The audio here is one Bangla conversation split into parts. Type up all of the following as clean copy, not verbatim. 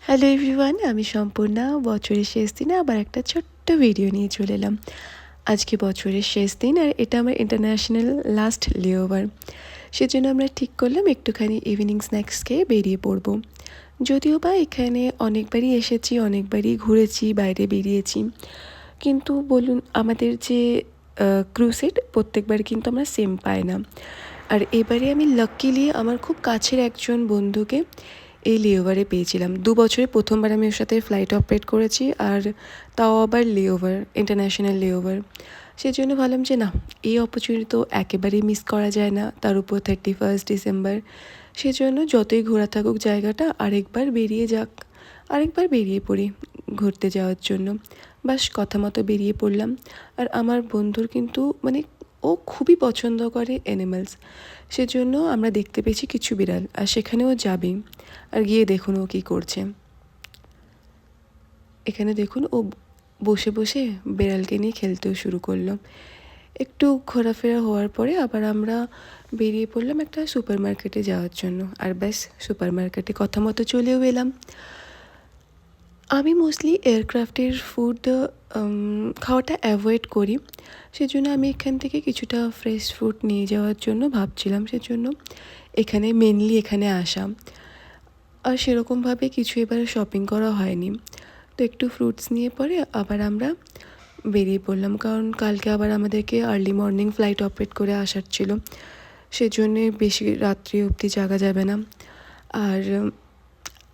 হ্যালো এভরিওয়ান, আমি সম্পূর্ণা। বছরের শেষ দিনে আবার একটা ছোট্ট ভিডিও নিয়ে চলে এলাম। আজকে বছরের শেষ দিন আর এটা আমার ইন্টারন্যাশনাল লাস্ট লেওভার। সেজন্য আমরা ঠিক করলাম একটুখানি ইভিনিং স্ন্যাক্স খেয়ে বেরিয়ে পড়ব। যদিও বা এখানে অনেকবারই এসেছি, অনেকবারই ঘুরেছি, বাইরে বেরিয়েছি, কিন্তু বলুন আমাদের যে ক্রুসেড প্রত্যেকবার কিন্তু আমরা সেম পাই না। আর এবারে আমি লাকিলি আমার খুব কাছের একজন বন্ধুকে এই লেওভারে পেয়েছিলাম। 2 বছরে প্রথমবার আমি ওর সাথে ফ্লাইট অপারেট করেছি, আর তাও আবার লেওভার, ইন্টারন্যাশনাল লেওভার। সেজন্য ভাবলাম যে না, এই অপরচুনিটি তো একেবারেই মিস করা যায় না, তার উপর 31 ডিসেম্বর। সেজন্য যতই ঘোরা থাকুক জায়গাটা, আরেকবার বেরিয়ে যাক, আরেকবার বেরিয়ে পড়ি ঘুরতে যাওয়ার জন্য। বাস কথা মতো বেরিয়ে পড়লাম। আর আমার বন্ধুর কিন্তু ও খুবই পছন্দ করে অ্যানিমালস, সেজন্য আমরা দেখতে পেয়েছি কিছু বিড়াল, আর সেখানেও যাবেই। আর গিয়ে দেখুন ও কী করছে। এখানে দেখুন ও বসে বসে বিড়ালকে নিয়ে খেলতেও শুরু করলো। একটু ঘোরাফেরা হওয়ার পরে আবার আমরা বেরিয়ে পড়লাম একটা সুপার মার্কেটে যাওয়ার জন্য। আর ব্যাস, সুপার মার্কেটে কথা মতো চলেও এলাম। আমি মোস্টলি এয়ারক্রাফটের ফুড খাওয়াটা অ্যাভয়েড করি, সেজন্য আমি এখান থেকে কিছুটা ফ্রেশ ফুড নিয়ে যাওয়ার জন্য ভাবছিলাম। সেজন্য এখানে আসা। আর সেরকমভাবে কিছু এবারে শপিং করা হয়নি, তো একটু ফ্রুটস নিয়ে পরে আবার আমরা বেরিয়ে পড়লাম, কারণ কালকে আবার আমাদেরকে আর্লি মর্নিং ফ্লাইট অপারেট করে আসার ছিল। সেজন্যে বেশি রাত্রি অবধি জাগা যাবে না। আর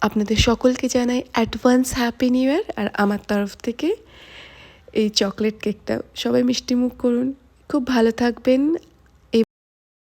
আপনাদের সকলকে জানাই অ্যাডভান্স হ্যাপি নিউ ইয়ার। আর আমার তরফ থেকে এই চকলেট কেকটা, সবাই মিষ্টি মুখ করুন, খুব ভালো থাকবেন।